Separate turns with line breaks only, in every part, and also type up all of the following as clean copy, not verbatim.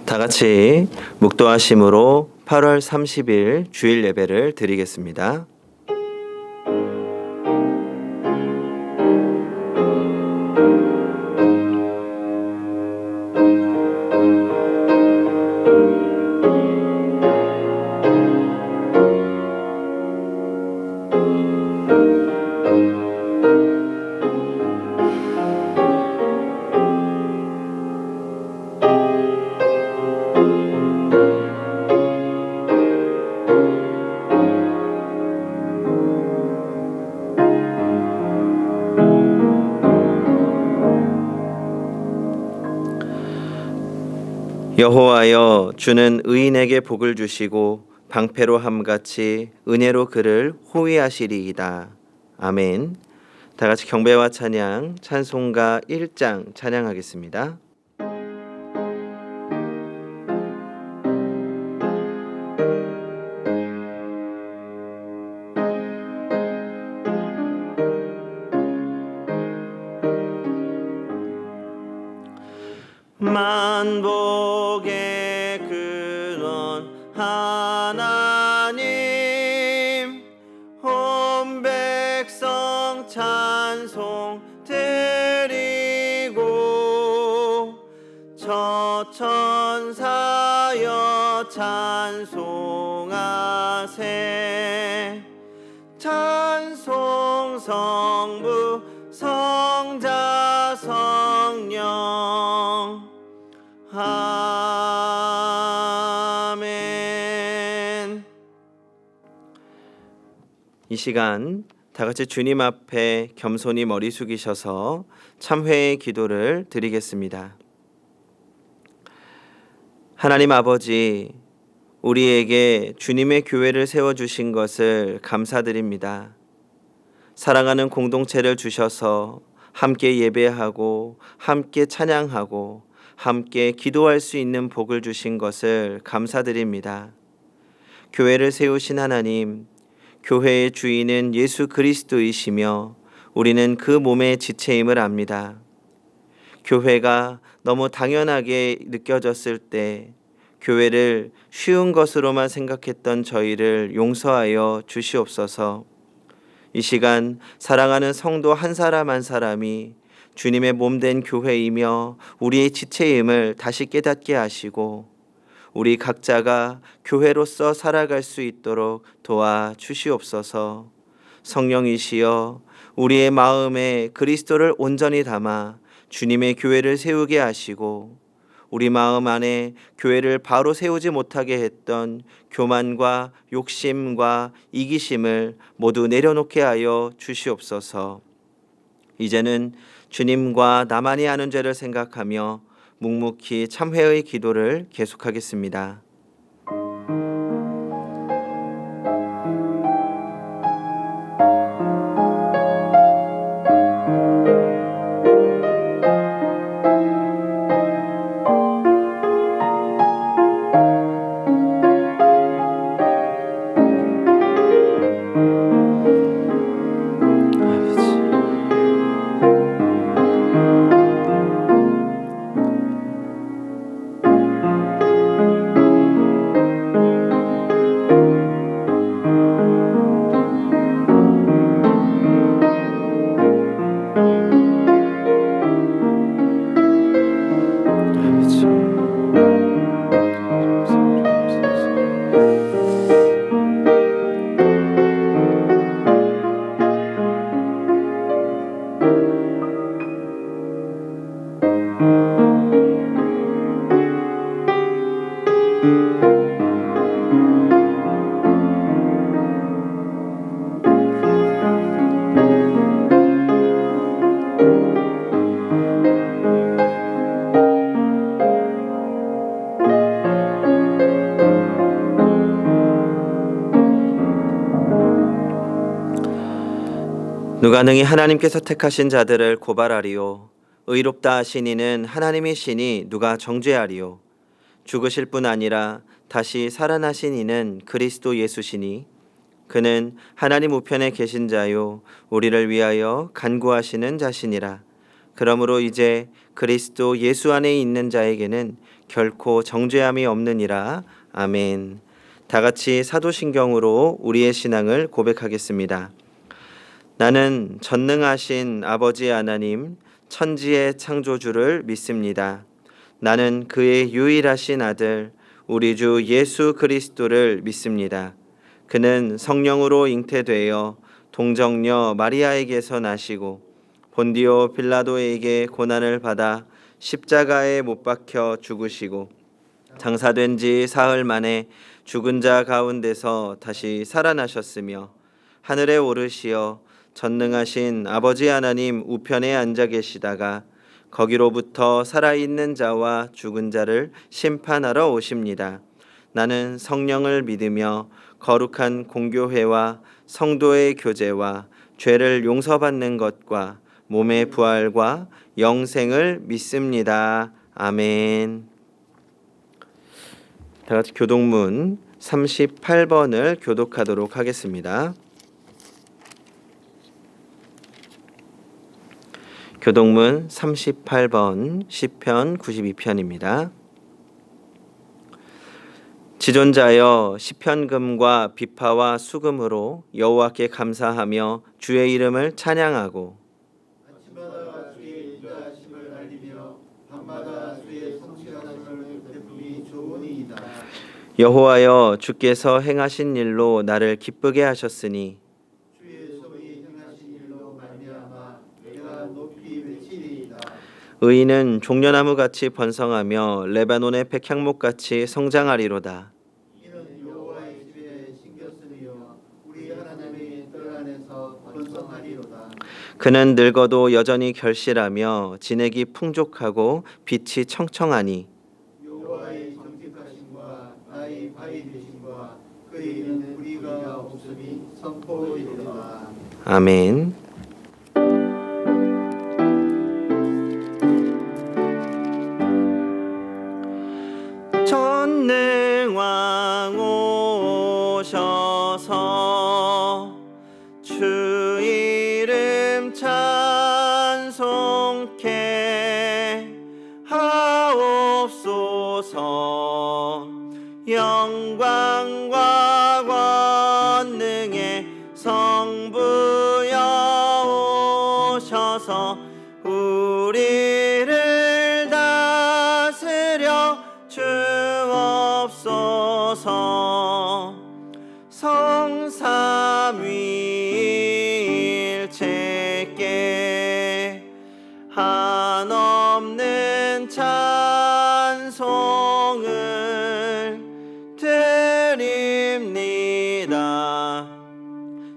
다 같이 묵도하심으로 8월 30일 주일 예배를 드리겠습니다. 여호와여, 주는 의인에게 복을 주시고 방패로 함같이 은혜로 그를 호위하시리이다. 아멘. 다 같이 경배와 찬양, 찬송가 1장 찬양하겠습니다. 만복의 근원 하나님, 온 백성 찬송 드리고 저 천사여 찬송하세. 찬송 성부 성자 성령 아멘. 이 시간 다 같이 주님 앞에 겸손히 머리 숙이셔서 참회의 기도를 드리겠습니다. 하나님 아버지, 우리에게 주님의 교회를 세워주신 것을 감사드립니다. 사랑하는 공동체를 주셔서 함께 예배하고 함께 찬양하고 함께 기도할 수 있는 복을 주신 것을 감사드립니다. 교회를 세우신 하나님, 교회의 주인은 예수 그리스도이시며 우리는 그 몸의 지체임을 압니다. 교회가 너무 당연하게 느껴졌을 때 교회를 쉬운 것으로만 생각했던 저희를 용서하여 주시옵소서. 이 시간 사랑하는 성도 한 사람 한 사람이 주님의 몸된 교회이며 우리의 지체임을 다시 깨닫게 하시고 우리 각자가 교회로서 살아갈 수 있도록 도와주시옵소서. 성령이시여, 우리의 마음에 그리스도를 온전히 담아 주님의 교회를 세우게 하시고 우리 마음 안에 교회를 바로 세우지 못하게 했던 교만과 욕심과 이기심을 모두 내려놓게 하여 주시옵소서. 이제는 주님과 나만이 하는 죄를 생각하며 묵묵히 참회의 기도를 계속하겠습니다. 누가 능히 하나님께서 택하신 자들을 고발하리요? 의롭다 하신 이는 하나님의 신이 누가 정죄하리요? 죽으실 뿐 아니라 다시 살아나신 이는 그리스도 예수시니 그는 하나님 우편에 계신 자요 우리를 위하여 간구하시는 자시니라. 그러므로 이제 그리스도 예수 안에 있는 자에게는 결코 정죄함이 없느니라. 아멘. 다 같이 사도신경으로 우리의 신앙을 고백하겠습니다. 나는 전능하신 아버지 하나님, 천지의 창조주를 믿습니다. 나는 그의 유일하신 아들, 우리 주 예수 그리스도를 믿습니다. 그는 성령으로 잉태되어 동정녀 마리아에게서 나시고 본디오 빌라도에게 고난을 받아 십자가에 못 박혀 죽으시고 장사된 지 사흘 만에 죽은 자 가운데서 다시 살아나셨으며 하늘에 오르시어 전능하신 아버지 하나님 우편에 앉아 계시다가 거기로부터 살아있는 자와 죽은 자를 심판하러 오십니다. 나는 성령을 믿으며 거룩한 공교회와 성도의 교제와 죄를 용서받는 것과 몸의 부활과 영생을 믿습니다. 아멘. 다 같이 교독문 38번을 교독하도록 하겠습니다. 교독문 38번 시편 92편입니다. 지존자여 시편금과 비파와 수금으로 여호와께 감사하며 주의 이름을 찬양하고
아침마다 주의 인자하심을 알리며 밤마다 주의 성실하심을 베풀이 좋으니이다.
여호와여 주께서 행하신 일로 나를 기쁘게 하셨으니
주의 손이 행하신 일로 말미암아 내가 높이 외치리이다.
의인은 종려나무같이 번성하며 레바논의 백향목같이 성장하리로다.
이는 여호와의 집에 심겼으며 우리 하나님의 뜰 안에서 번성하리로다.
그는 늙어도 여전히 결실하며 진액이 풍족하고 빛이 청청하니
여호와의 정직하심과 나의 바위 되심과 그에는 불의가 없음이 선포이로다.
아멘. 전능왕 오셔서 주 이름 찬송케 하옵소서. 영광과 권능의 성부여 오셔서 우리를 다스려 주옵소서. 성삼위일체께 한없는 찬송을 드립니다.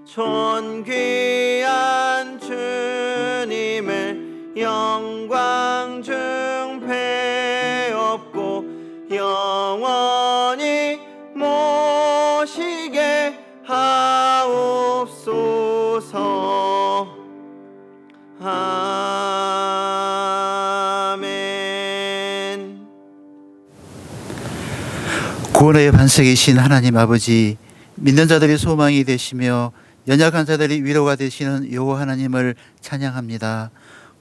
존귀한 주님을 영광 중 배없고 영원히 모시게 하옵소서. 아멘.
구원의 반석이신 하나님 아버지, 믿는 자들이 소망이 되시며 연약한 자들이 위로가 되시는 여호와 하나님을 찬양합니다.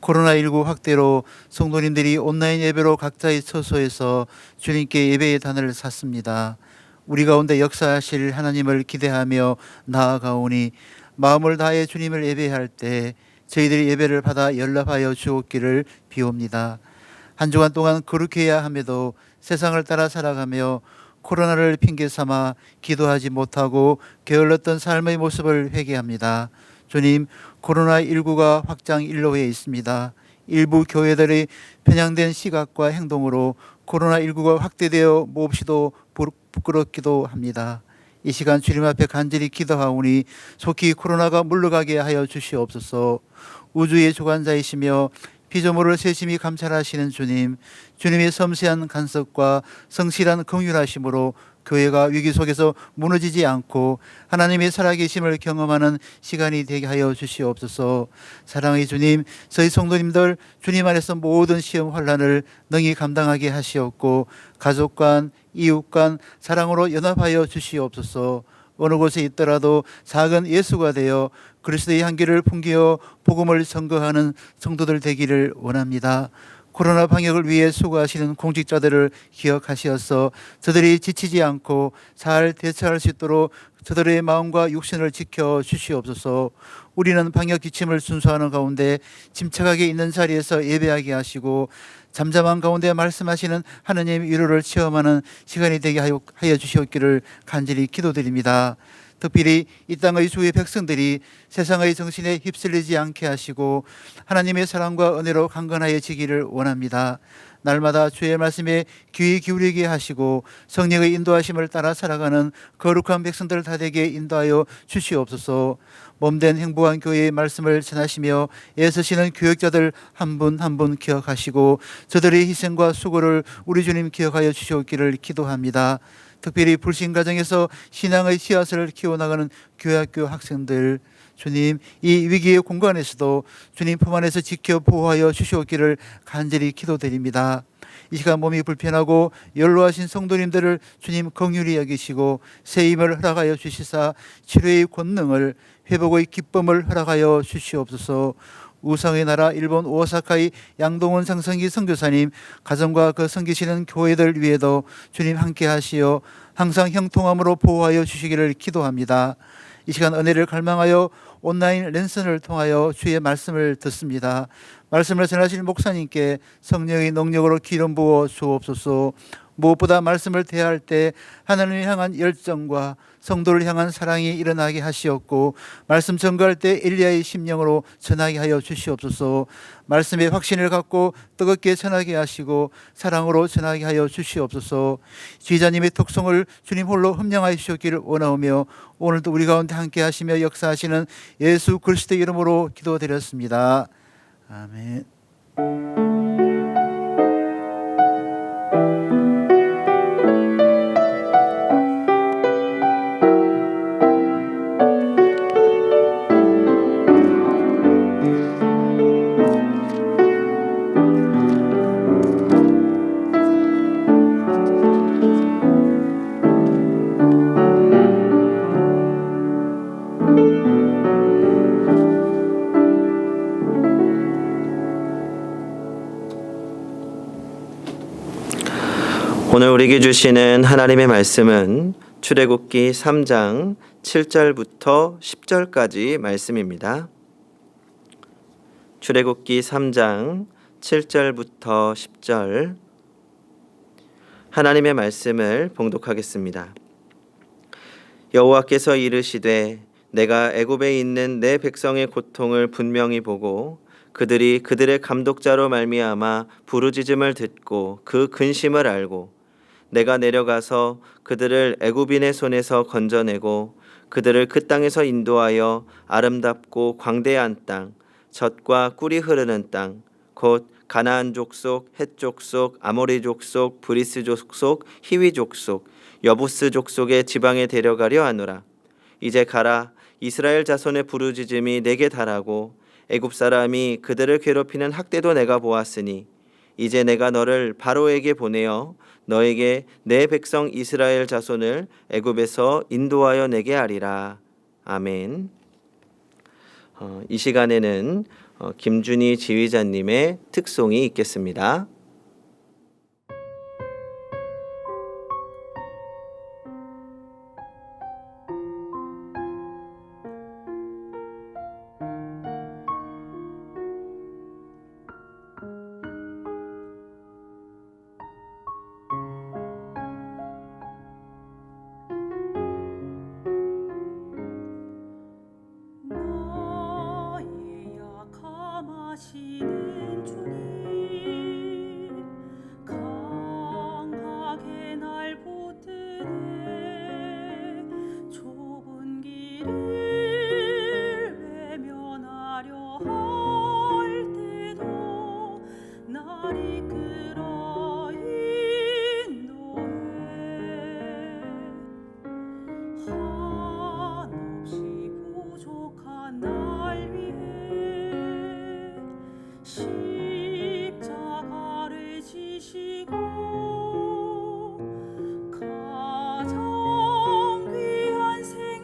코로나19 확대로 성도님들이 온라인 예배로 각자의 처소에서 주님께 예배의 단을 샀습니다. 우리 가운데 역사하실 하나님을 기대하며 나아가오니 마음을 다해 주님을 예배할 때 저희들이 예배를 받아 연락하여 주옵기를 비옵니다. 한 주간 동안 거룩해야 함에도 세상을 따라 살아가며 코로나를 핑계 삼아 기도하지 못하고 게을렀던 삶의 모습을 회개합니다. 주님, 코로나19가 확장 일로에 있습니다. 일부 교회들의 편향된 시각과 행동으로 코로나19가 확대되어 몹시도 부끄럽기도 합니다. 이 시간 주님 앞에 간절히 기도하오니 속히 코로나가 물러가게 하여 주시옵소서. 우주의 주관자이시며 피조물을 세심히 감찰하시는 주님, 주님의 섬세한 간섭과 성실한 긍휼하심으로 교회가 위기 속에서 무너지지 않고 하나님의 살아계심을 경험하는 시간이 되게 하여 주시옵소서. 사랑의 주님, 저희 성도님들 주님 안에서 모든 시험 환난을 능히 감당하게 하시옵고 가족 간, 이웃 간 사랑으로 연합하여 주시옵소서. 어느 곳에 있더라도 작은 예수가 되어 그리스도의 향기를 풍기어 복음을 선거하는 성도들 되기를 원합니다. 코로나 방역을 위해 수고하시는 공직자들을 기억하시어서 저들이 지치지 않고 잘 대처할 수 있도록 저들의 마음과 육신을 지켜 주시옵소서. 우리는 방역 지침을 순수하는 가운데 침착하게 있는 자리에서 예배하게 하시고 잠잠한 가운데 말씀하시는 하느님의 위로를 체험하는 시간이 되게 하여 주시옵기를 간절히 기도드립니다. 특별히 이 땅의 주의 백성들이 세상의 정신에 휩쓸리지 않게 하시고 하나님의 사랑과 은혜로 강건하여지기를 원합니다. 날마다 주의 말씀에 귀 기울이게 하시고 성령의 인도하심을 따라 살아가는 거룩한 백성들 다 되게 인도하여 주시옵소서. 몸된 행복한 교회의 말씀을 전하시며 애쓰시는 교역자들 한 분 한 분 기억하시고 저들의 희생과 수고를 우리 주님 기억하여 주시옵기를 기도합니다. 특별히 불신 가정에서 신앙의 씨앗을 키워나가는 교회학교 학생들, 주님 이 위기의 공간에서도 주님 품 안에서 지켜 보호하여 주시옵기를 간절히 기도드립니다. 이 시간 몸이 불편하고 연로하신 성도님들을 주님 긍휼히 여기시고 새 힘을 허락하여 주시사 치료의 권능을 회복의 기쁨을 허락하여 주시옵소서. 우상의 나라 일본 오사카의 양동원 상성기 선교사님 가정과 그 섬기시는 교회들 위에도 주님 함께 하시어 항상 형통함으로 보호하여 주시기를 기도합니다. 이 시간 은혜를 갈망하여 온라인 랜선을 통하여 주의 말씀을 듣습니다. 말씀을 전하실 목사님께 성령의 능력으로 기름 부어 주옵소서. 무엇보다 말씀을 대할 때 하나님을 향한 열정과 성도를 향한 사랑이 일어나게 하시옵고 말씀 전가할 때 엘리야의 심령으로 전하게 하여 주시옵소서. 말씀의 확신을 갖고 뜨겁게 전하게 하시고 사랑으로 전하게 하여 주시옵소서. 지휘자님의 특성을 주님 홀로 흠량하여 주시기를 원하오며 오늘도 우리 가운데 함께 하시며 역사하시는 예수 그리스도의 이름으로 기도드렸습니다. 아멘.
오늘 우리에게 주시는 하나님의 말씀은 출애굽기 3장 7절부터 10절까지 말씀입니다. 출애굽기 3장 7절부터 10절 하나님의 말씀을 봉독하겠습니다. 여호와께서 이르시되 내가 애굽에 있는 내 백성의 고통을 분명히 보고 그들이 그들의 감독자로 말미암아 부르짖음을 듣고 그 근심을 알고 내가 내려가서 그들을 애굽인의 손에서 건져내고 그들을 그 땅에서 인도하여 아름답고 광대한 땅, 젖과 꿀이 흐르는 땅, 곧 가나안 족속, 헷 족속, 아모리 족속, 브리스 족속, 히위 족속, 여부스 족속의 지방에 데려가려 하노라. 이제 가라. 이스라엘 자손의 부르짖음이 내게 달하고 애굽 사람이 그들을 괴롭히는 학대도 내가 보았으니 이제 내가 너를 바로에게 보내어 너에게 내 백성 이스라엘 자손을 애굽에서 인도하여 내게 하리라. 아멘. 이 시간에는 김준희 지휘자님의 특송이 있겠습니다.
하시는 주님 강하게 날 붙드네 좁은 길을 외면하려 할 때도 날 이끌어 인도해 한없이 부족한 날 위해 십자가를 지시고 가장 귀한 생명을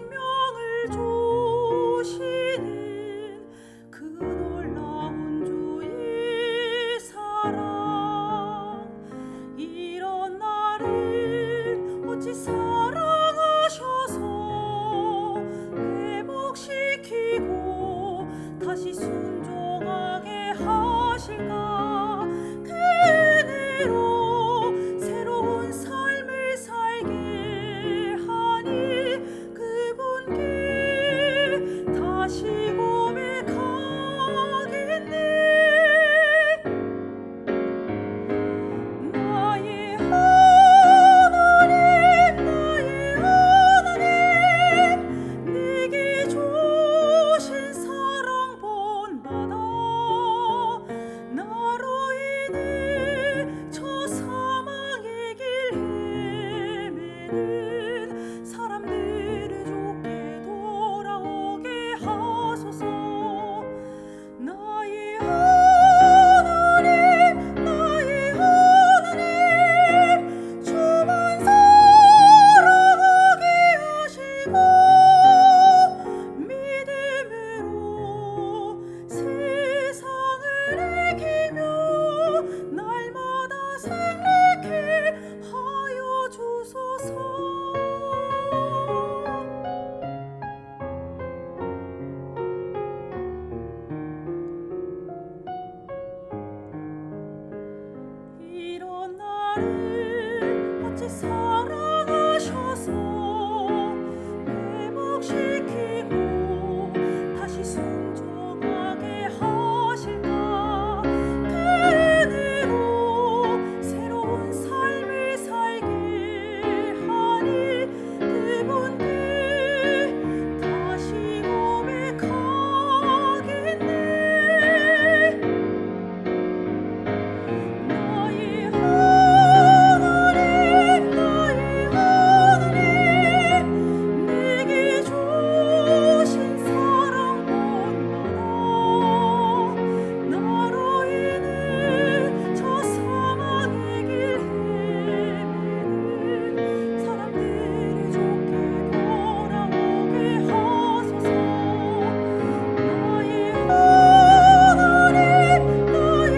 나를 어찌 사랑하셔서 회복시키고 다시 순종하게 하실까. 그 은혜로 새로운 삶을 살게 하니 그분께 다시 고백하겠네. 나의 하나님, 나의 하나님, 내게 주신 사랑뿐마다 나로 인해 저 사망의 길 헤매는 사람들이 좋게 돌아오게 하소서. 나의 하나님, 나의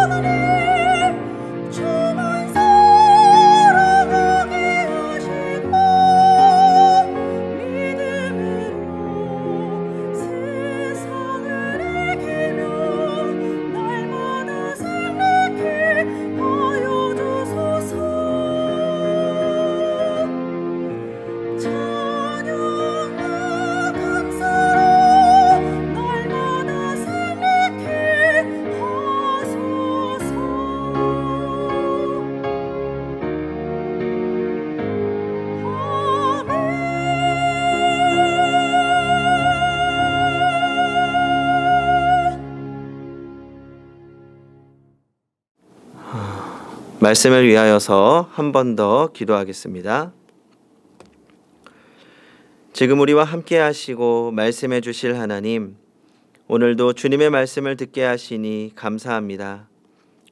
하나님, 주만 사랑하게 하시고 믿음으로 세상을 이기며 날마다 승리케 하여 주소서. 찬양과 감사로 날마다 승리케 하소서.
말씀을 위하여서 한 번 더 기도하겠습니다. 지금 우리와 함께 하시고 말씀해 주실 하나님, 오늘도 주님의 말씀을 듣게 하시니 감사합니다.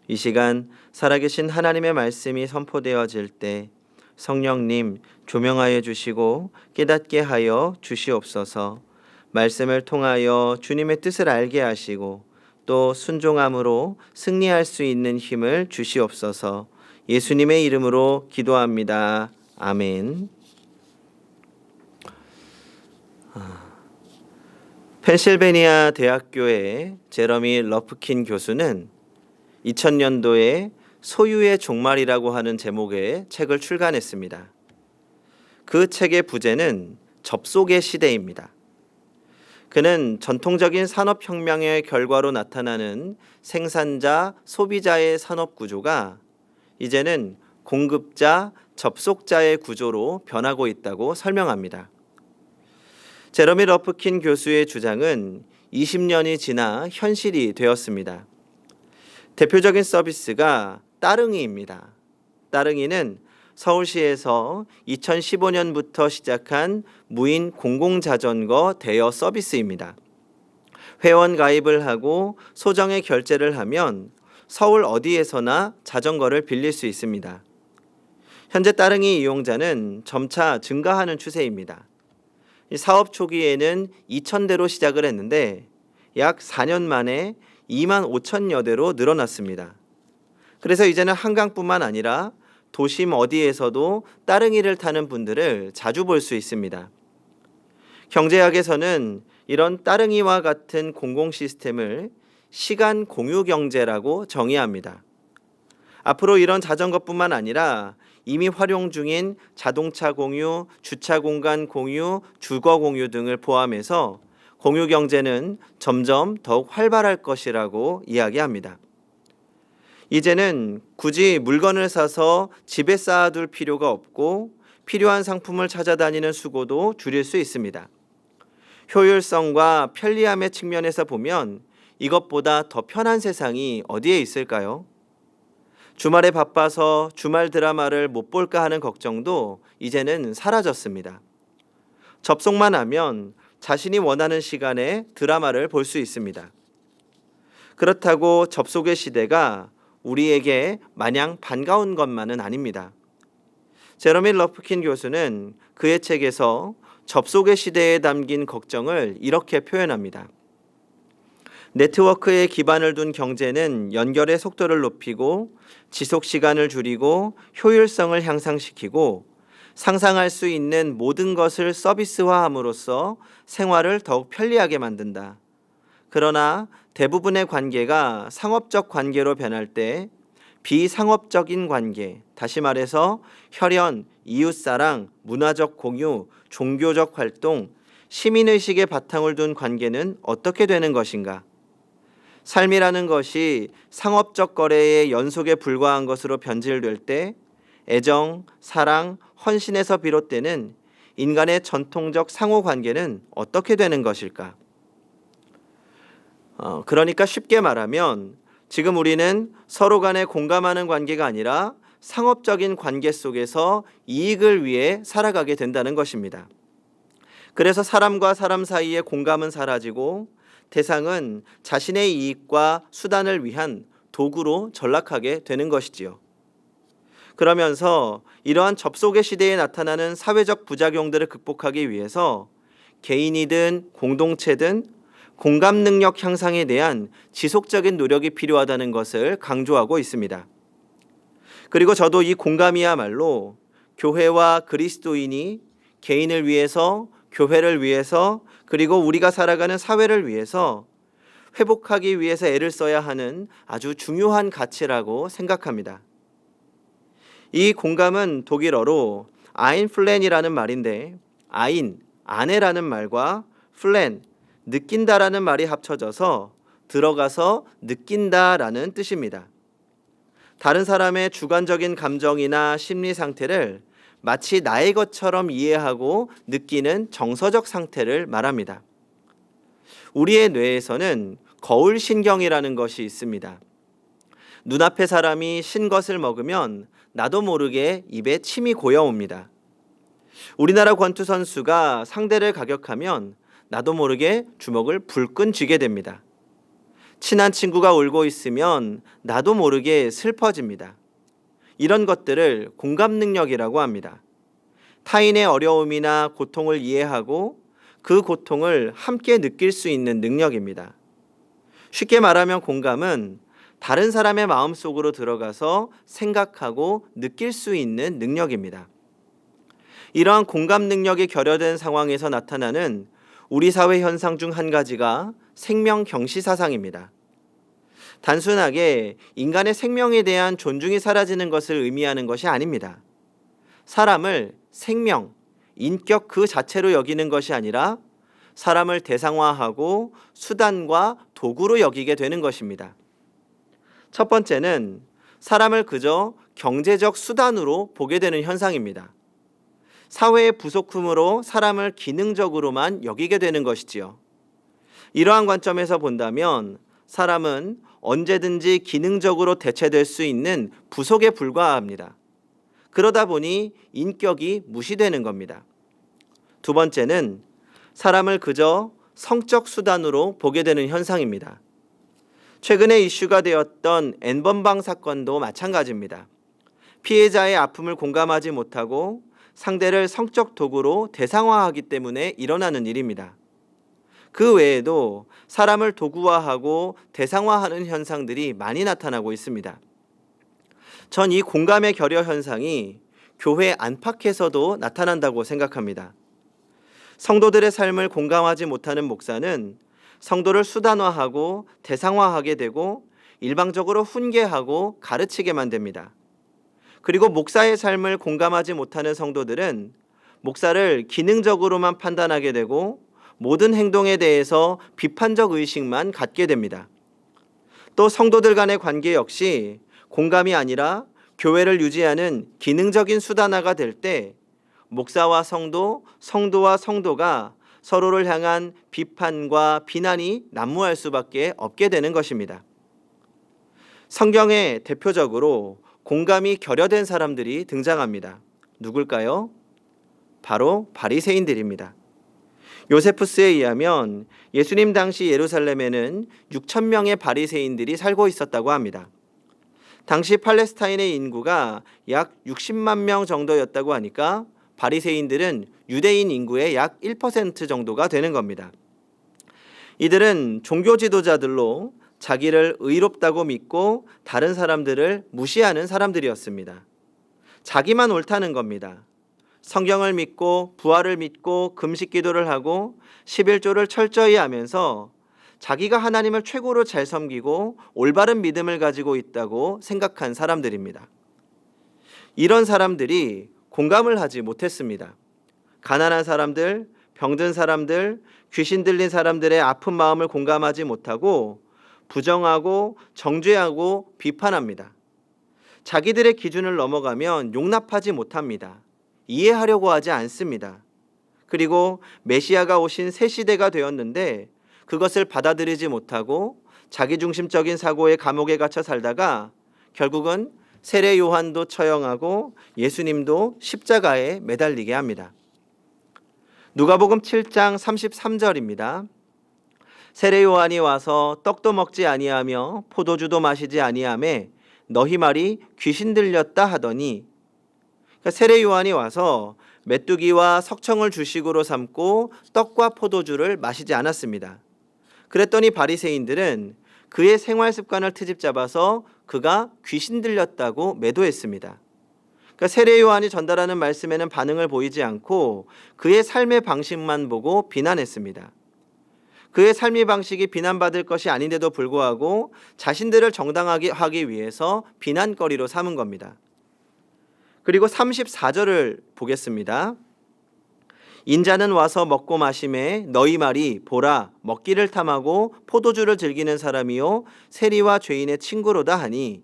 이 시간 살아계신 하나님의 말씀이 선포되어질 때 성령님 조명하여 주시고 깨닫게 하여 주시옵소서. 말씀을 통하여 주님의 뜻을 알게 하시고 또 순종함으로 승리할 수 있는 힘을 주시옵소서. 예수님의 이름으로 기도합니다. 아멘. 펜실베니아 대학교의 제러미 러프킨 교수는 2000년도에 소유의 종말이라고 하는 제목의 책을 출간했습니다. 그 책의 부제는 접속의 시대입니다. 그는 전통적인 산업혁명의 결과로 나타나는 생산자, 소비자의 산업 구조가 이제는 공급자, 접속자의 구조로 변하고 있다고 설명합니다. 제러미 러프킨 교수의 주장은 20년이 지나 현실이 되었습니다. 대표적인 서비스가 따릉이입니다. 따릉이는 서울시에서 2015년부터 시작한 무인 공공자전거 대여 서비스입니다. 회원 가입을 하고 소정의 결제를 하면 서울 어디에서나 자전거를 빌릴 수 있습니다. 현재 따릉이 이용자는 점차 증가하는 추세입니다. 사업 초기에는 2,000대로 시작을 했는데 약 4년 만에 25,000여 대로 늘어났습니다. 그래서 이제는 한강뿐만 아니라 도심 어디에서도 따릉이를 타는 분들을 자주 볼 수 있습니다. 경제학에서는 이런 따릉이와 같은 공공 시스템을 시간 공유 경제라고 정의합니다. 앞으로 이런 자전거뿐만 아니라 이미 활용 중인 자동차 공유, 주차 공간 공유, 주거 공유 등을 포함해서 공유 경제는 점점 더욱 활발할 것이라고 이야기합니다. 이제는 굳이 물건을 사서 집에 쌓아둘 필요가 없고 필요한 상품을 찾아다니는 수고도 줄일 수 있습니다. 효율성과 편리함의 측면에서 보면 이것보다 더 편한 세상이 어디에 있을까요? 주말에 바빠서 주말 드라마를 못 볼까 하는 걱정도 이제는 사라졌습니다. 접속만 하면 자신이 원하는 시간에 드라마를 볼 수 있습니다. 그렇다고 접속의 시대가 우리에게 마냥 반가운 것만은 아닙니다. 제러미 러프킨 교수는 그의 책에서 접속의 시대에 담긴 걱정을 이렇게 표현합니다. 네트워크에 기반을 둔 경제는 연결의 속도를 높이고 지속 시간을 줄이고 효율성을 향상시키고 상상할 수 있는 모든 것을 서비스화함으로써 생활을 더욱 편리하게 만든다. 그러나 대부분의 관계가 상업적 관계로 변할 때 비상업적인 관계, 다시 말해서 혈연, 이웃사랑, 문화적 공유, 종교적 활동, 시민의식의 바탕을 둔 관계는 어떻게 되는 것인가? 삶이라는 것이 상업적 거래의 연속에 불과한 것으로 변질될 때 애정, 사랑, 헌신에서 비롯되는 인간의 전통적 상호관계는 어떻게 되는 것일까? 그러니까 쉽게 말하면 지금 우리는 서로 간에 공감하는 관계가 아니라 상업적인 관계 속에서 이익을 위해 살아가게 된다는 것입니다. 그래서 사람과 사람 사이의 공감은 사라지고 대상은 자신의 이익과 수단을 위한 도구로 전락하게 되는 것이지요. 그러면서 이러한 접속의 시대에 나타나는 사회적 부작용들을 극복하기 위해서 개인이든 공동체든 공감 능력 향상에 대한 지속적인 노력이 필요하다는 것을 강조하고 있습니다. 그리고 저도 이 공감이야말로 교회와 그리스도인이 개인을 위해서, 교회를 위해서, 그리고 우리가 살아가는 사회를 위해서 회복하기 위해서 애를 써야 하는 아주 중요한 가치라고 생각합니다. 이 공감은 독일어로 아인플랜이라는 말인데 아인, 아내라는 말과 플랜, 느낀다라는 말이 합쳐져서 들어가서 느낀다라는 뜻입니다. 다른 사람의 주관적인 감정이나 심리 상태를 마치 나의 것처럼 이해하고 느끼는 정서적 상태를 말합니다. 우리의 뇌에서는 거울신경이라는 것이 있습니다. 눈앞의 사람이 신 것을 먹으면 나도 모르게 입에 침이 고여옵니다. 우리나라 권투 선수가 상대를 가격하면 나도 모르게 주먹을 불끈 쥐게 됩니다. 친한 친구가 울고 있으면 나도 모르게 슬퍼집니다. 이런 것들을 공감 능력이라고 합니다. 타인의 어려움이나 고통을 이해하고 그 고통을 함께 느낄 수 있는 능력입니다. 쉽게 말하면 공감은 다른 사람의 마음속으로 들어가서 생각하고 느낄 수 있는 능력입니다. 이러한 공감 능력이 결여된 상황에서 나타나는 우리 사회 현상 중 한 가지가 생명 경시 사상입니다. 단순하게 인간의 생명에 대한 존중이 사라지는 것을 의미하는 것이 아닙니다. 사람을 생명, 인격 그 자체로 여기는 것이 아니라 사람을 대상화하고 수단과 도구로 여기게 되는 것입니다. 첫 번째는 사람을 그저 경제적 수단으로 보게 되는 현상입니다. 사회의 부속품으로 사람을 기능적으로만 여기게 되는 것이지요. 이러한 관점에서 본다면 사람은 언제든지 기능적으로 대체될 수 있는 부속에 불과합니다. 그러다 보니 인격이 무시되는 겁니다. 두 번째는 사람을 그저 성적 수단으로 보게 되는 현상입니다. 최근에 이슈가 되었던 N번방 사건도 마찬가지입니다. 피해자의 아픔을 공감하지 못하고 상대를 성적 도구로 대상화하기 때문에 일어나는 일입니다. 그 외에도 사람을 도구화하고 대상화하는 현상들이 많이 나타나고 있습니다. 전 이 공감의 결여 현상이 교회 안팎에서도 나타난다고 생각합니다. 성도들의 삶을 공감하지 못하는 목사는 성도를 수단화하고 대상화하게 되고 일방적으로 훈계하고 가르치게만 됩니다. 그리고 목사의 삶을 공감하지 못하는 성도들은 목사를 기능적으로만 판단하게 되고 모든 행동에 대해서 비판적 의식만 갖게 됩니다. 또 성도들 간의 관계 역시 공감이 아니라 교회를 유지하는 기능적인 수단화가 될 때 목사와 성도, 성도와 성도가 서로를 향한 비판과 비난이 난무할 수밖에 없게 되는 것입니다. 성경에 대표적으로 공감이 결여된 사람들이 등장합니다. 누굴까요? 바로 바리새인들입니다. 요세푸스에 의하면 예수님 당시 예루살렘에는 6천 명의 바리새인들이 살고 있었다고 합니다. 당시 팔레스타인의 인구가 약 60만 명 정도였다고 하니까 바리새인들은 유대인 인구의 약 1% 정도가 되는 겁니다. 이들은 종교 지도자들로 자기를 의롭다고 믿고 다른 사람들을 무시하는 사람들이었습니다. 자기만 옳다는 겁니다. 성경을 믿고 부활을 믿고 금식 기도를 하고 11조를 철저히 하면서 자기가 하나님을 최고로 잘 섬기고 올바른 믿음을 가지고 있다고 생각한 사람들입니다. 이런 사람들이 공감을 하지 못했습니다. 가난한 사람들, 병든 사람들, 귀신 들린 사람들의 아픈 마음을 공감하지 못하고 부정하고 정죄하고 비판합니다. 자기들의 기준을 넘어가면 용납하지 못합니다. 이해하려고 하지 않습니다. 그리고 메시아가 오신 새 시대가 되었는데 그것을 받아들이지 못하고 자기중심적인 사고의 감옥에 갇혀 살다가 결국은 세례 요한도 처형하고 예수님도 십자가에 매달리게 합니다. 누가복음 7장 33절입니다. 세례 요한이 와서 떡도 먹지 아니하며 포도주도 마시지 아니하매 너희 말이 귀신 들렸다 하더니, 그러니까 세례 요한이 와서 메뚜기와 석청을 주식으로 삼고 떡과 포도주를 마시지 않았습니다. 그랬더니 바리새인들은 그의 생활 습관을 트집 잡아서 그가 귀신 들렸다고 매도했습니다. 그러니까 세례 요한이 전달하는 말씀에는 반응을 보이지 않고 그의 삶의 방식만 보고 비난했습니다. 그의 삶의 방식이 비난받을 것이 아닌데도 불구하고 자신들을 정당하게 하기 위해서 비난거리로 삼은 겁니다. 그리고 34절을 보겠습니다. 인자는 와서 먹고 마심에 너희 말이 보라 먹기를 탐하고 포도주를 즐기는 사람이요 세리와 죄인의 친구로다 하니,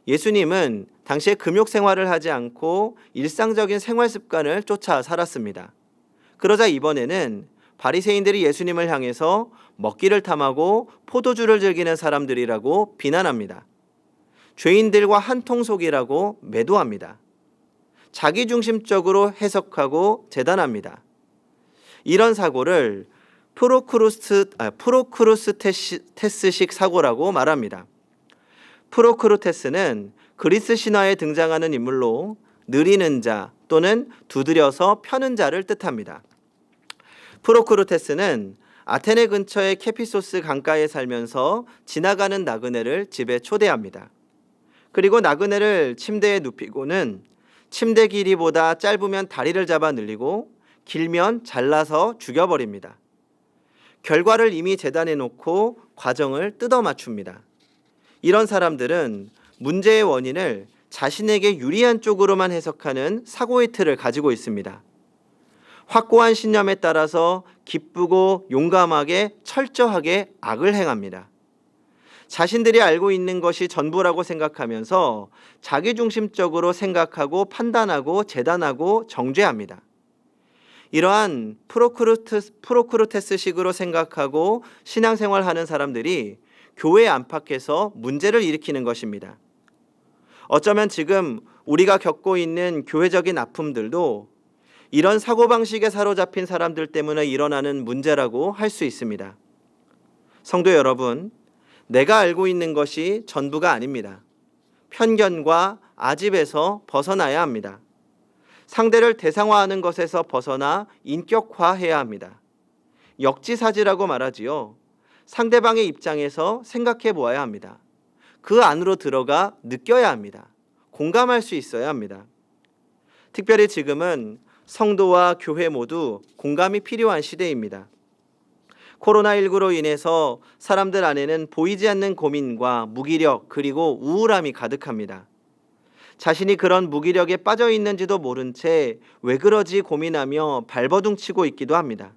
예수님은 당시에 금욕 생활을 하지 않고 일상적인 생활 습관을 쫓아 살았습니다. 그러자 이번에는 바리새인들이 예수님을 향해서 먹기를 탐하고 포도주를 즐기는 사람들이라고 비난합니다. 죄인들과 한통속이라고 매도합니다. 자기중심적으로 해석하고 재단합니다. 이런 사고를 프로크루스테스식 사고라고 말합니다. 프로크루테스는 그리스 신화에 등장하는 인물로 느리는 자 또는 두드려서 펴는 자를 뜻합니다. 프로크루테스는 아테네 근처의 케피소스 강가에 살면서 지나가는 나그네를 집에 초대합니다. 그리고 나그네를 침대에 눕히고는 침대 길이보다 짧으면 다리를 잡아 늘리고 길면 잘라서 죽여버립니다. 결과를 이미 재단해 놓고 과정을 뜯어 맞춥니다. 이런 사람들은 문제의 원인을 자신에게 유리한 쪽으로만 해석하는 사고의 틀을 가지고 있습니다. 확고한 신념에 따라서 기쁘고 용감하게 철저하게 악을 행합니다. 자신들이 알고 있는 것이 전부라고 생각하면서 자기중심적으로 생각하고 판단하고 재단하고 정죄합니다. 이러한 프로크루테스식으로 생각하고 신앙생활하는 사람들이 교회 안팎에서 문제를 일으키는 것입니다. 어쩌면 지금 우리가 겪고 있는 교회적인 아픔들도 이런 사고방식에 사로잡힌 사람들 때문에 일어나는 문제라고 할 수 있습니다. 성도 여러분, 내가 알고 있는 것이 전부가 아닙니다. 편견과 아집에서 벗어나야 합니다. 상대를 대상화하는 것에서 벗어나 인격화해야 합니다. 역지사지라고 말하지요. 상대방의 입장에서 생각해 보아야 합니다. 그 안으로 들어가 느껴야 합니다. 공감할 수 있어야 합니다. 특별히 지금은 성도와 교회 모두 공감이 필요한 시대입니다. 코로나19로 인해서 사람들 안에는 보이지 않는 고민과 무기력 그리고 우울함이 가득합니다. 자신이 그런 무기력에 빠져 있는지도 모른 채 왜 그러지 고민하며 발버둥치고 있기도 합니다.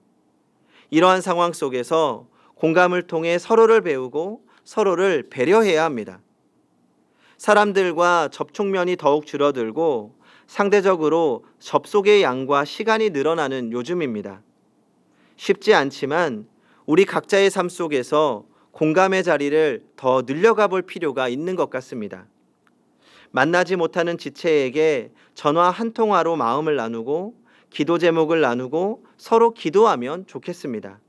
이러한 상황 속에서 공감을 통해 서로를 배우고 서로를 배려해야 합니다. 사람들과 접촉면이 더욱 줄어들고 상대적으로 접속의 양과 시간이 늘어나는 요즘입니다. 쉽지 않지만 우리 각자의 삶 속에서 공감의 자리를 더 늘려가 볼 필요가 있는 것 같습니다. 만나지 못하는 지체에게 전화 한 통화로 마음을 나누고 기도 제목을 나누고 서로 기도하면 좋겠습니다.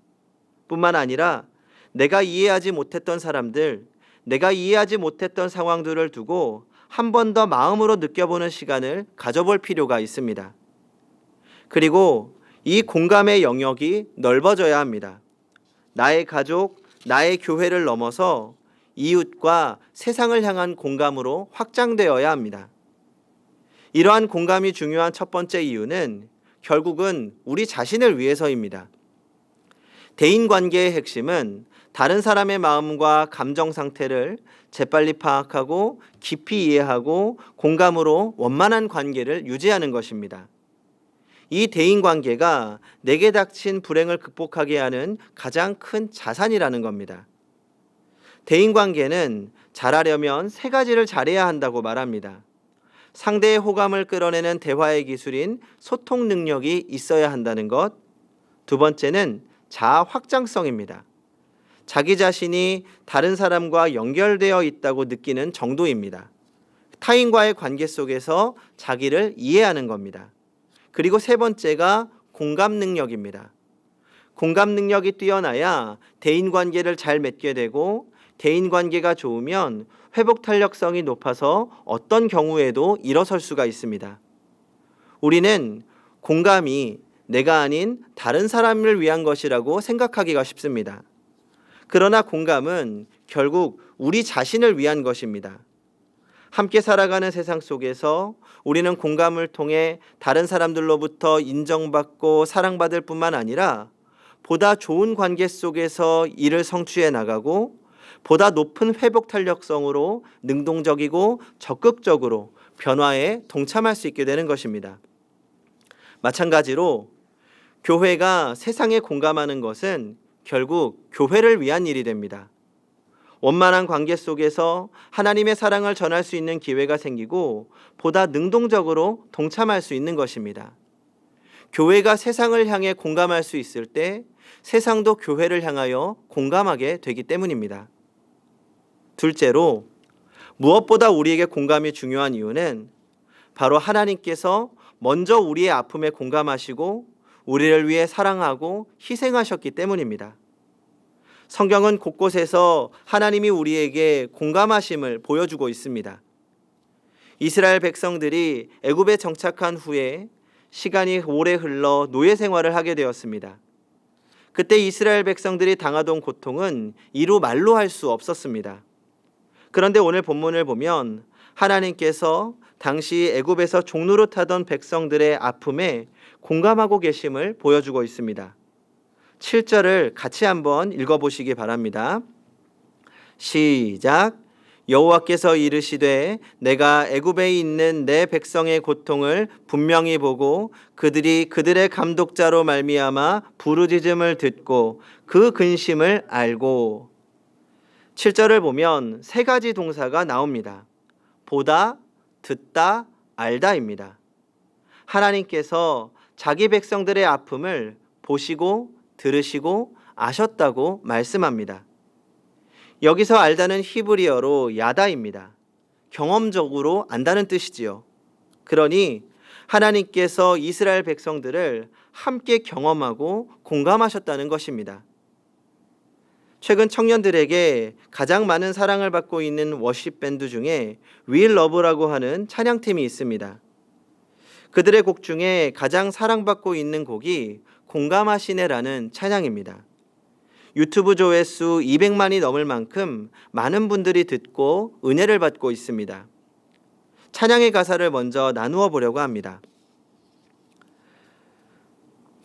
뿐만 아니라 내가 이해하지 못했던 사람들, 내가 이해하지 못했던 상황들을 두고 한 번 더 마음으로 느껴보는 시간을 가져볼 필요가 있습니다. 그리고 이 공감의 영역이 넓어져야 합니다. 나의 가족, 나의 교회를 넘어서 이웃과 세상을 향한 공감으로 확장되어야 합니다. 이러한 공감이 중요한 첫 번째 이유는 결국은 우리 자신을 위해서입니다. 대인관계의 핵심은 다른 사람의 마음과 감정 상태를 재빨리 파악하고 깊이 이해하고 공감으로 원만한 관계를 유지하는 것입니다. 이 대인 관계가 내게 닥친 불행을 극복하게 하는 가장 큰 자산이라는 겁니다. 대인 관계는 잘하려면 세 가지를 잘해야 한다고 말합니다. 상대의 호감을 끌어내는 대화의 기술인 소통 능력이 있어야 한다는 것. 두 번째는 자아 확장성입니다. 자기 자신이 다른 사람과 연결되어 있다고 느끼는 정도입니다. 타인과의 관계 속에서 자기를 이해하는 겁니다. 그리고 세 번째가 공감 능력입니다. 공감 능력이 뛰어나야 대인 관계를 잘 맺게 되고 대인 관계가 좋으면 회복 탄력성이 높아서 어떤 경우에도 일어설 수가 있습니다. 우리는 공감이 내가 아닌 다른 사람을 위한 것이라고 생각하기가 쉽습니다. 그러나 공감은 결국 우리 자신을 위한 것입니다. 함께 살아가는 세상 속에서 우리는 공감을 통해 다른 사람들로부터 인정받고 사랑받을 뿐만 아니라 보다 좋은 관계 속에서 일을 성취해 나가고 보다 높은 회복 탄력성으로 능동적이고 적극적으로 변화에 동참할 수 있게 되는 것입니다. 마찬가지로 교회가 세상에 공감하는 것은 결국 교회를 위한 일이 됩니다. 원만한 관계 속에서 하나님의 사랑을 전할 수 있는 기회가 생기고 보다 능동적으로 동참할 수 있는 것입니다. 교회가 세상을 향해 공감할 수 있을 때 세상도 교회를 향하여 공감하게 되기 때문입니다. 둘째로, 무엇보다 우리에게 공감이 중요한 이유는 바로 하나님께서 먼저 우리의 아픔에 공감하시고 우리를 위해 사랑하고 희생하셨기 때문입니다. 성경은 곳곳에서 하나님이 우리에게 공감하심을 보여주고 있습니다. 이스라엘 백성들이 애굽에 정착한 후에 시간이 오래 흘러 노예 생활을 하게 되었습니다. 그때 이스라엘 백성들이 당하던 고통은 이루 말로 할 수 없었습니다. 그런데 오늘 본문을 보면 하나님께서 당시 애굽에서 종노릇하던 백성들의 아픔에 공감하고 계심을 보여주고 있습니다. 7절을 같이 한번 읽어보시기 바랍니다. 시작. 여호와께서 이르시되 내가 애굽에 있는 내 백성의 고통을 분명히 보고 그들이 그들의 감독자로 말미암아 부르짖음을 듣고 그 근심을 알고. 7절을 보면 세 가지 동사가 나옵니다. 보다, 듣다, 알다입니다. 하나님께서 자기 백성들의 아픔을 보시고 들으시고 아셨다고 말씀합니다. 여기서 알다는 히브리어로 야다입니다. 경험적으로 안다는 뜻이지요. 그러니 하나님께서 이스라엘 백성들을 함께 경험하고 공감하셨다는 것입니다. 최근 청년들에게 가장 많은 사랑을 받고 있는 워십 밴드 중에 Will Love라고 하는 찬양팀이 있습니다. 그들의 곡 중에 가장 사랑받고 있는 곡이 공감하시네라는 찬양입니다. 유튜브 조회수 200만이 넘을 만큼 많은 분들이 듣고 은혜를 받고 있습니다. 찬양의 가사를 먼저 나누어 보려고 합니다.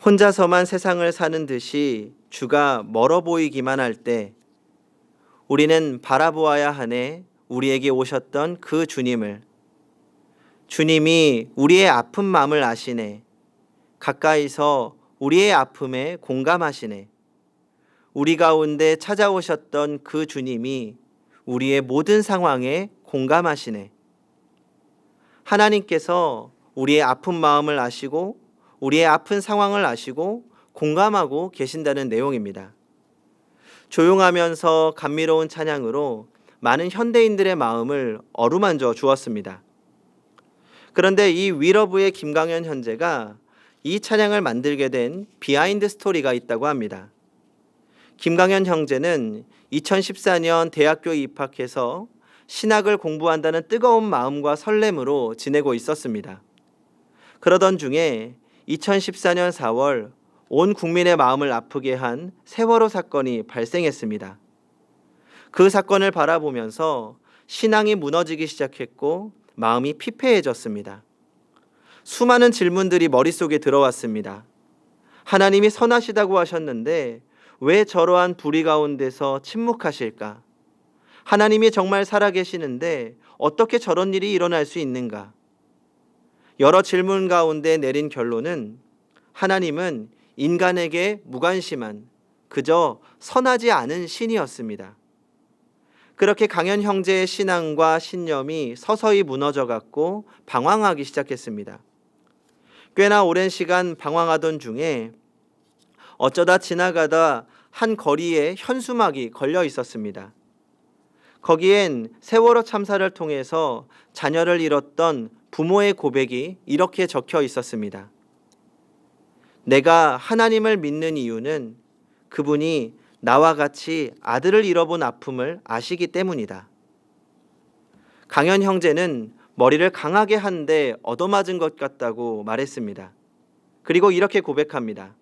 혼자서만 세상을 사는 듯이 주가 멀어 보이기만 할 때 우리는 바라보아야 하네 우리에게 오셨던 그 주님을. 주님이 우리의 아픈 마음을 아시네. 가까이서 우리의 아픔에 공감하시네. 우리 가운데 찾아오셨던 그 주님이 우리의 모든 상황에 공감하시네. 하나님께서 우리의 아픈 마음을 아시고 우리의 아픈 상황을 아시고 공감하고 계신다는 내용입니다. 조용하면서 감미로운 찬양으로 많은 현대인들의 마음을 어루만져 주었습니다. 그런데 이 위러브의 김강현 현재가 이 찬양을 만들게 된 비하인드 스토리가 있다고 합니다. 김강현 형제는 2014년 대학교에 입학해서 신학을 공부한다는 뜨거운 마음과 설렘으로 지내고 있었습니다. 그러던 중에 2014년 4월 온 국민의 마음을 아프게 한 세월호 사건이 발생했습니다. 그 사건을 바라보면서 신앙이 무너지기 시작했고 마음이 피폐해졌습니다. 수많은 질문들이 머릿속에 들어왔습니다. 하나님이 선하시다고 하셨는데 왜 저러한 불의 가운데서 침묵하실까? 하나님이 정말 살아계시는데 어떻게 저런 일이 일어날 수 있는가? 여러 질문 가운데 내린 결론은 하나님은 인간에게 무관심한 그저 선하지 않은 신이었습니다. 그렇게 강현 형제의 신앙과 신념이 서서히 무너져갔고 방황하기 시작했습니다. 꽤나 오랜 시간 방황하던 중에 어쩌다 지나가다 한 거리에 현수막이 걸려 있었습니다. 거기엔 세월호 참사를 통해서 자녀를 잃었던 부모의 고백이 이렇게 적혀 있었습니다. 내가 하나님을 믿는 이유는 그분이 나와 같이 아들을 잃어본 아픔을 아시기 때문이다. 강현 형제는 머리를 강하게 한 대 얻어맞은 것 같다고 말했습니다. 그리고 이렇게 고백합니다.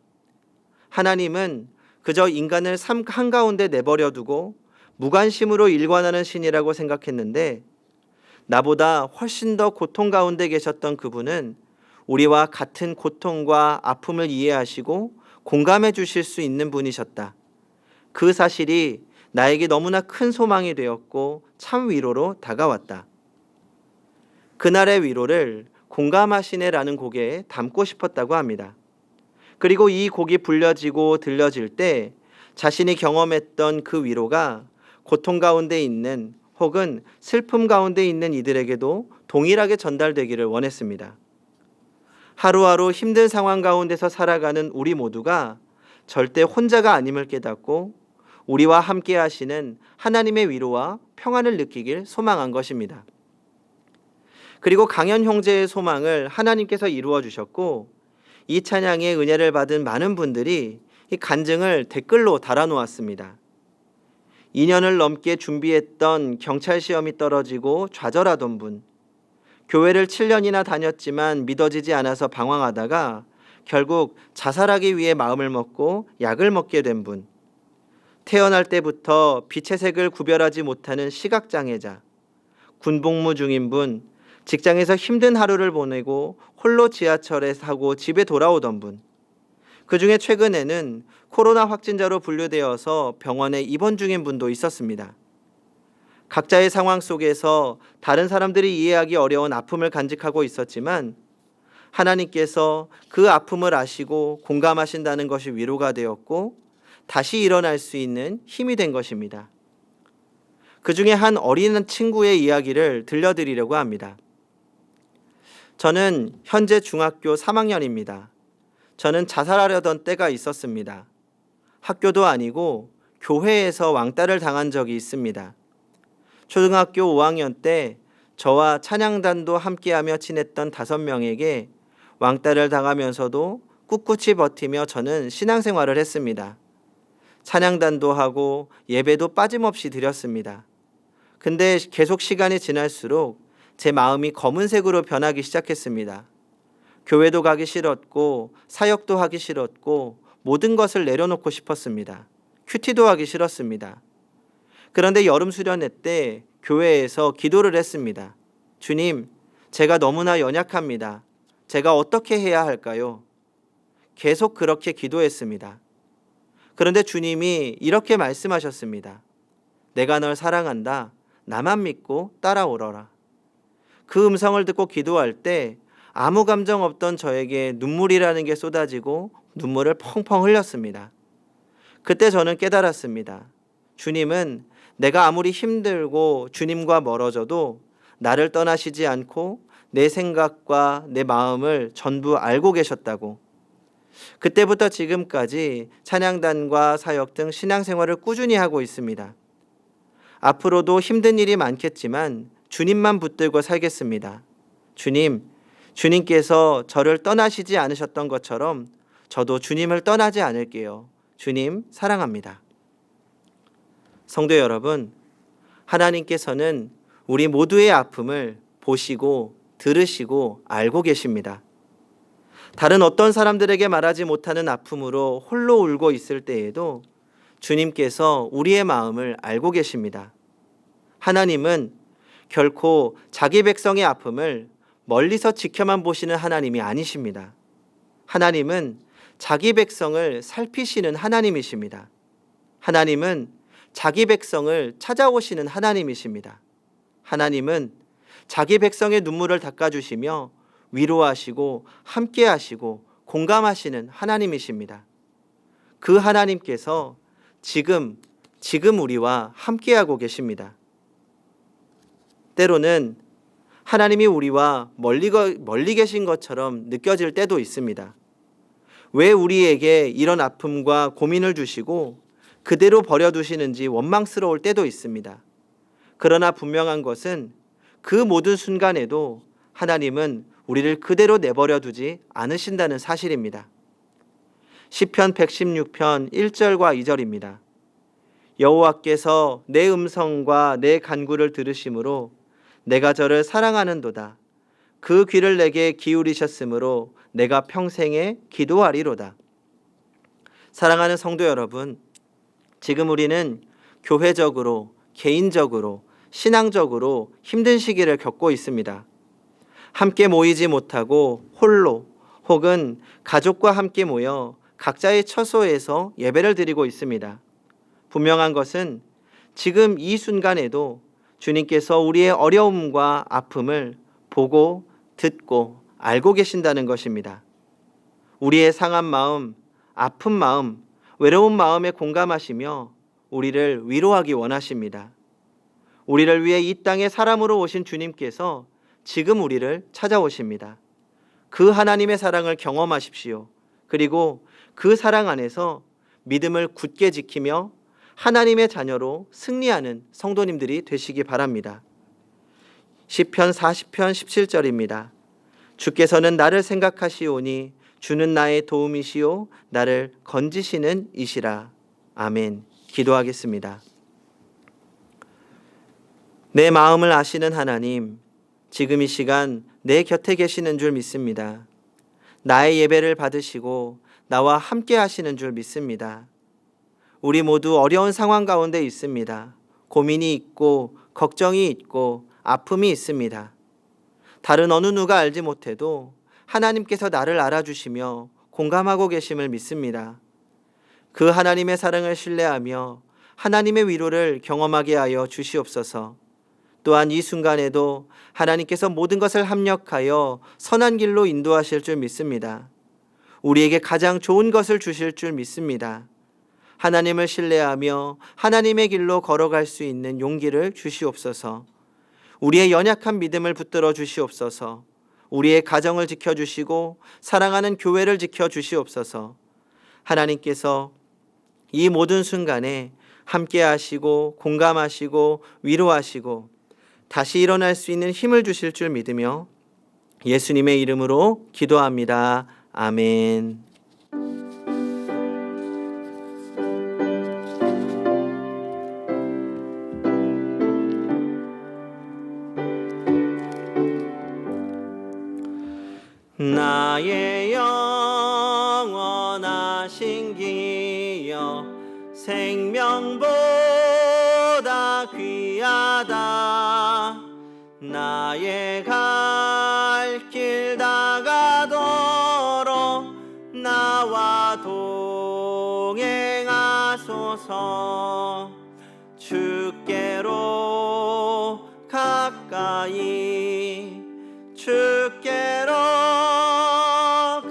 하나님은 그저 인간을 삶 한가운데 내버려 두고 무관심으로 일관하는 신이라고 생각했는데 나보다 훨씬 더 고통 가운데 계셨던 그분은 우리와 같은 고통과 아픔을 이해하시고 공감해 주실 수 있는 분이셨다. 그 사실이 나에게 너무나 큰 소망이 되었고 참 위로로 다가왔다. 그날의 위로를 공감하시네라는 곡에 담고 싶었다고 합니다. 그리고 이 곡이 불려지고 들려질 때 자신이 경험했던 그 위로가 고통 가운데 있는 혹은 슬픔 가운데 있는 이들에게도 동일하게 전달되기를 원했습니다. 하루하루 힘든 상황 가운데서 살아가는 우리 모두가 절대 혼자가 아님을 깨닫고 우리와 함께 하시는 하나님의 위로와 평안을 느끼길 소망한 것입니다. 그리고 강현 형제의 소망을 하나님께서 이루어 주셨고 이 찬양의 은혜를 받은 많은 분들이 이 간증을 댓글로 달아놓았습니다. 2년을 넘게 준비했던 경찰 시험이 떨어지고 좌절하던 분, 교회를 7년이나 다녔지만 믿어지지 않아서 방황하다가 결국 자살하기 위해 마음을 먹고 약을 먹게 된 분, 태어날 때부터 빛의 색을 구별하지 못하는 시각장애자, 군복무 중인 분, 직장에서 힘든 하루를 보내고 홀로 지하철에 타고 집에 돌아오던 분, 그 중에 최근에는 코로나 확진자로 분류되어서 병원에 입원 중인 분도 있었습니다. 각자의 상황 속에서 다른 사람들이 이해하기 어려운 아픔을 간직하고 있었지만 하나님께서 그 아픔을 아시고 공감하신다는 것이 위로가 되었고 다시 일어날 수 있는 힘이 된 것입니다. 그 중에 한 어린 친구의 이야기를 들려드리려고 합니다. 저는 현재 중학교 3학년입니다. 저는 자살하려던 때가 있었습니다. 학교도 아니고 교회에서 왕따를 당한 적이 있습니다. 초등학교 5학년 때 저와 찬양단도 함께하며 지냈던 5명에게 왕따를 당하면서도 꿋꿋이 버티며 저는 신앙생활을 했습니다. 찬양단도 하고 예배도 빠짐없이 드렸습니다. 근데 계속 시간이 지날수록 제 마음이 검은색으로 변하기 시작했습니다. 교회도 가기 싫었고 사역도 하기 싫었고 모든 것을 내려놓고 싶었습니다. 큐티도 하기 싫었습니다. 그런데 여름 수련회 때 교회에서 기도를 했습니다. 주님, 제가 너무나 연약합니다. 제가 어떻게 해야 할까요? 계속 그렇게 기도했습니다. 그런데 주님이 이렇게 말씀하셨습니다. 내가 널 사랑한다. 나만 믿고 따라오너라. 그 음성을 듣고 기도할 때 아무 감정 없던 저에게 눈물이라는 게 쏟아지고 눈물을 펑펑 흘렸습니다. 그때 저는 깨달았습니다. 주님은 내가 아무리 힘들고 주님과 멀어져도 나를 떠나시지 않고 내 생각과 내 마음을 전부 알고 계셨다고. 그때부터 지금까지 찬양단과 사역 등 신앙생활을 꾸준히 하고 있습니다. 앞으로도 힘든 일이 많겠지만 주님만 붙들고 살겠습니다. 주님, 주님께서 저를 떠나시지 않으셨던 것처럼 저도 주님을 떠나지 않을게요. 주님 사랑합니다. 성도 여러분, 하나님께서는 우리 모두의 아픔을 보시고 들으시고 알고 계십니다. 다른 어떤 사람들에게 말하지 못하는 아픔으로 홀로 울고 있을 때에도 주님께서 우리의 마음을 알고 계십니다. 하나님은 결코 자기 백성의 아픔을 멀리서 지켜만 보시는 하나님이 아니십니다. 하나님은 자기 백성을 살피시는 하나님이십니다. 하나님은 자기 백성을 찾아오시는 하나님이십니다. 하나님은 자기 백성의 눈물을 닦아주시며 위로하시고 함께하시고 공감하시는 하나님이십니다. 그 하나님께서 지금 우리와 함께하고 계십니다. 때로는 하나님이 우리와 멀리 계신 것처럼 느껴질 때도 있습니다. 왜 우리에게 이런 아픔과 고민을 주시고 그대로 버려두시는지 원망스러울 때도 있습니다. 그러나 분명한 것은 그 모든 순간에도 하나님은 우리를 그대로 내버려 두지 않으신다는 사실입니다. 시편 116편 1절과 2절입니다. 여호와께서 내 음성과 내 간구를 들으심으로 내가 저를 사랑하는도다. 그 귀를 내게 기울이셨으므로 내가 평생에 기도하리로다. 사랑하는 성도 여러분, 지금 우리는 교회적으로, 개인적으로, 신앙적으로 힘든 시기를 겪고 있습니다. 함께 모이지 못하고 홀로 혹은 가족과 함께 모여 각자의 처소에서 예배를 드리고 있습니다. 분명한 것은 지금 이 순간에도 주님께서 우리의 어려움과 아픔을 보고 듣고 알고 계신다는 것입니다. 우리의 상한 마음, 아픈 마음, 외로운 마음에 공감하시며 우리를 위로하기 원하십니다. 우리를 위해 이 땅에 사람으로 오신 주님께서 지금 우리를 찾아오십니다. 그 하나님의 사랑을 경험하십시오. 그리고 그 사랑 안에서 믿음을 굳게 지키며 하나님의 자녀로 승리하는 성도님들이 되시기 바랍니다. 시편 40편 17절입니다. 주께서는 나를 생각하시오니 주는 나의 도움이시오 나를 건지시는 이시라. 아멘. 기도하겠습니다. 내 마음을 아시는 하나님, 지금 이 시간 내 곁에 계시는 줄 믿습니다. 나의 예배를 받으시고 나와 함께 하시는 줄 믿습니다. 우리 모두 어려운 상황 가운데 있습니다. 고민이 있고 걱정이 있고 아픔이 있습니다. 다른 어느 누가 알지 못해도 하나님께서 나를 알아주시며 공감하고 계심을 믿습니다. 그 하나님의 사랑을 신뢰하며 하나님의 위로를 경험하게 하여 주시옵소서. 또한 이 순간에도 하나님께서 모든 것을 합력하여 선한 길로 인도하실 줄 믿습니다. 우리에게 가장 좋은 것을 주실 줄 믿습니다. 하나님을 신뢰하며 하나님의 길로 걸어갈 수 있는 용기를 주시옵소서. 우리의 연약한 믿음을 붙들어 주시옵소서. 우리의 가정을 지켜주시고 사랑하는 교회를 지켜주시옵소서. 하나님께서 이 모든 순간에 함께 하시고 공감하시고 위로하시고 다시 일어날 수 있는 힘을 주실 줄 믿으며 예수님의 이름으로 기도합니다. 아멘. 나의 영원하신 기여 생명보다 귀하다. 나의 갈 길 다가도록 나와 동행하소서. 주께로 가까이 주께로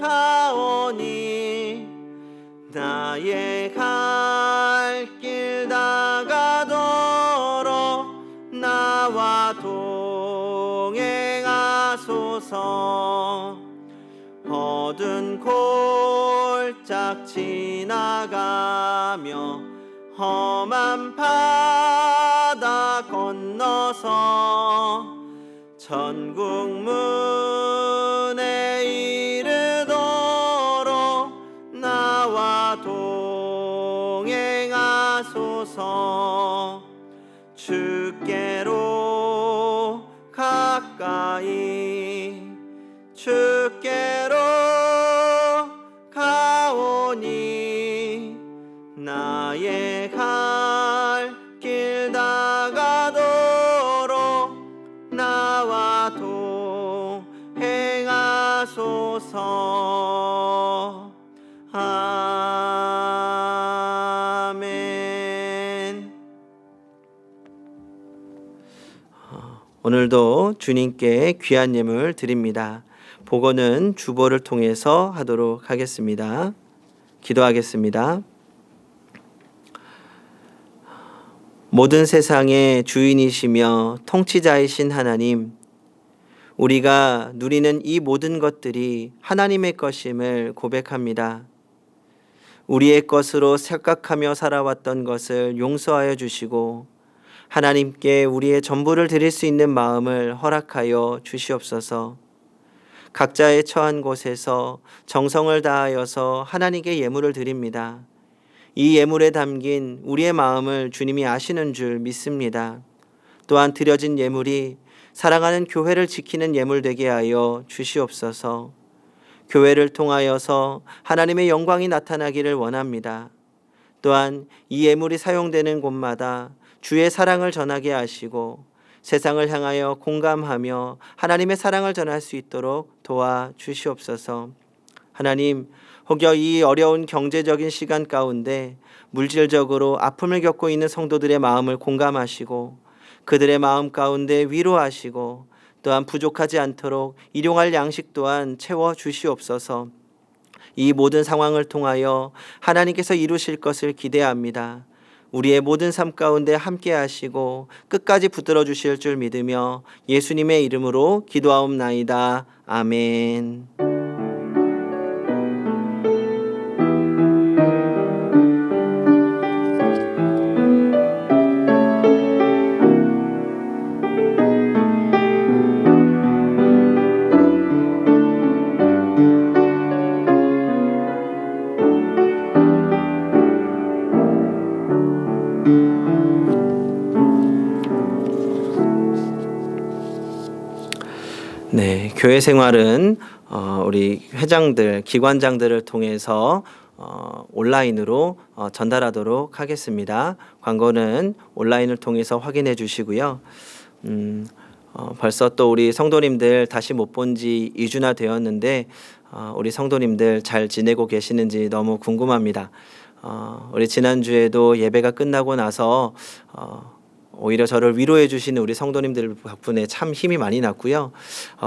가오니 나의 갈 길 다가도록 나와 동행하소서. 어두운 골짝 지나가며 험한 바다 건너서 천국 문에 이르도록 나와 동행하소서. 주께로 가까이 주께로 가오니 나의 갈 길 다가도록 나와 동행하소서. 아멘. 오늘도 주님께 귀한 예물 드립니다. 보고는 주보를 통해서 하도록 하겠습니다. 기도하겠습니다. 모든 세상의 주인이시며 통치자이신 하나님, 우리가 누리는 이 모든 것들이 하나님의 것임을 고백합니다. 우리의 것으로 생각하며 살아왔던 것을 용서하여 주시고 하나님께 우리의 전부를 드릴 수 있는 마음을 허락하여 주시옵소서. 각자의 처한 곳에서 정성을 다하여서 하나님께 예물을 드립니다. 이 예물에 담긴 우리의 마음을 주님이 아시는 줄 믿습니다. 또한 드려진 예물이 사랑하는 교회를 지키는 예물 되게 하여 주시옵소서. 교회를 통하여서 하나님의 영광이 나타나기를 원합니다. 또한 이 예물이 사용되는 곳마다 주의 사랑을 전하게 하시고 세상을 향하여 공감하며 하나님의 사랑을 전할 수 있도록 도와주시옵소서. 하나님, 혹여 이 어려운 경제적인 시간 가운데 물질적으로 아픔을 겪고 있는 성도들의 마음을 공감하시고 그들의 마음 가운데 위로하시고 또한 부족하지 않도록 일용할 양식 또한 채워주시옵소서. 이 모든 상황을 통하여 하나님께서 이루실 것을 기대합니다. 우리의 모든 삶 가운데 함께 하시고 끝까지 붙들어 주실 줄 믿으며 예수님의 이름으로 기도하옵나이다. 아멘. 네, 교회 생활은 우리 회장들, 기관장들을 통해서 온라인으로 전달하도록 하겠습니다. 광고는 온라인을 통해서 확인해 주시고요. 벌써 또 우리 성도님들 다시 못 본 지 2주나 되었는데 우리 성도님들 잘 지내고 계시는지 너무 궁금합니다. 우리 지난주에도 예배가 끝나고 나서 오히려 저를 위로해 주시는 우리 성도님들 덕분에 참 힘이 많이 났고요.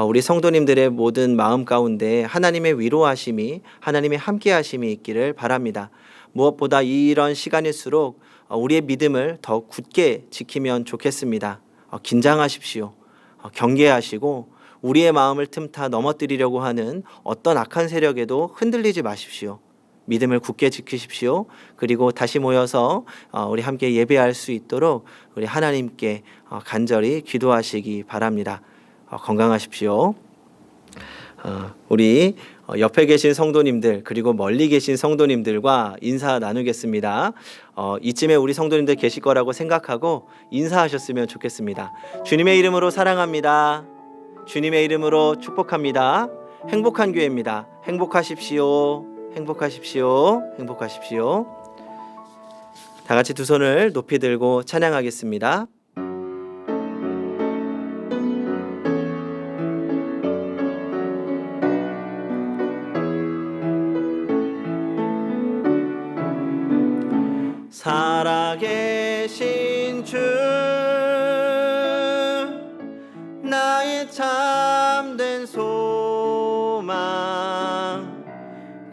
우리 성도님들의 모든 마음 가운데 하나님의 위로하심이, 하나님의 함께하심이 있기를 바랍니다. 무엇보다 이런 시간일수록 우리의 믿음을 더 굳게 지키면 좋겠습니다. 긴장하십시오. 경계하시고 우리의 마음을 틈타 넘어뜨리려고 하는 어떤 악한 세력에도 흔들리지 마십시오. 믿음을 굳게 지키십시오. 그리고 다시 모여서 우리 함께 예배할 수 있도록 우리 하나님께 간절히 기도하시기 바랍니다. 건강하십시오. 우리 옆에 계신 성도님들 그리고 멀리 계신 성도님들과 인사 나누겠습니다. 이쯤에 우리 성도님들 계실 거라고 생각하고 인사하셨으면 좋겠습니다. 주님의 이름으로 사랑합니다. 주님의 이름으로 축복합니다. 행복한 교회입니다. 행복하십시오. 행복하십시오. 행복하십시오. 다 같이 두 손을 높이 들고 찬양하겠습니다. 살아계신 주 나의 참된 소망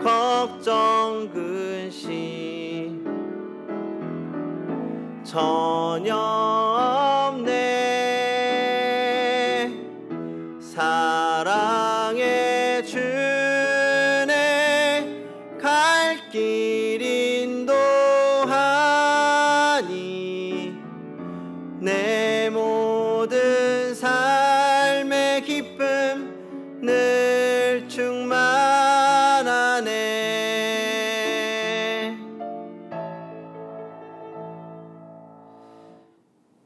걱정 근심 전혀 없네. 사랑의 주네 갈 길 인도하니 내 모든 삶의 기쁨 늘 충만하네.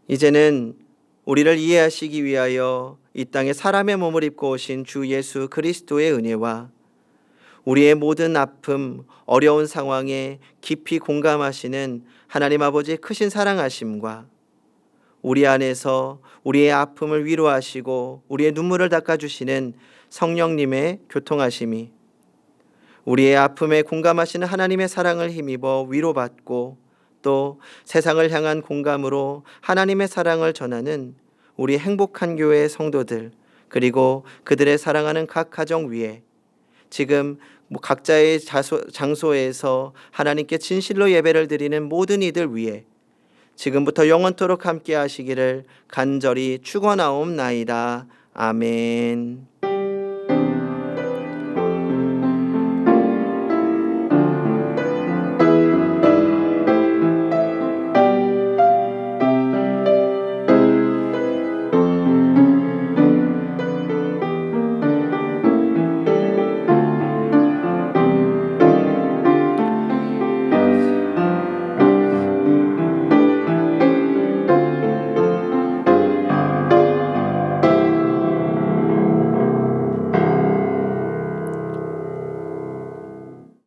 이제는 우리를 이해하시기 위하여 이 땅에 사람의 몸을 입고 오신 주 예수 그리스도의 은혜와 우리의 모든 아픔, 어려운 상황에 깊이 공감하시는 하나님 아버지의 크신 사랑하심과 우리 안에서 우리의 아픔을 위로하시고 우리의 눈물을 닦아주시는 성령님의 교통하심이 우리의 아픔에 공감하시는 하나님의 사랑을 힘입어 위로받고 또 세상을 향한 공감으로 하나님의 사랑을 전하는 우리 행복한 교회 성도들 그리고 그들의 사랑하는 각 가정 위에 지금 각자의 장소에서 하나님께 진실로 예배를 드리는 모든 이들 위에 지금부터 영원토록 함께 하시기를 간절히 축원하옵나이다. 아멘.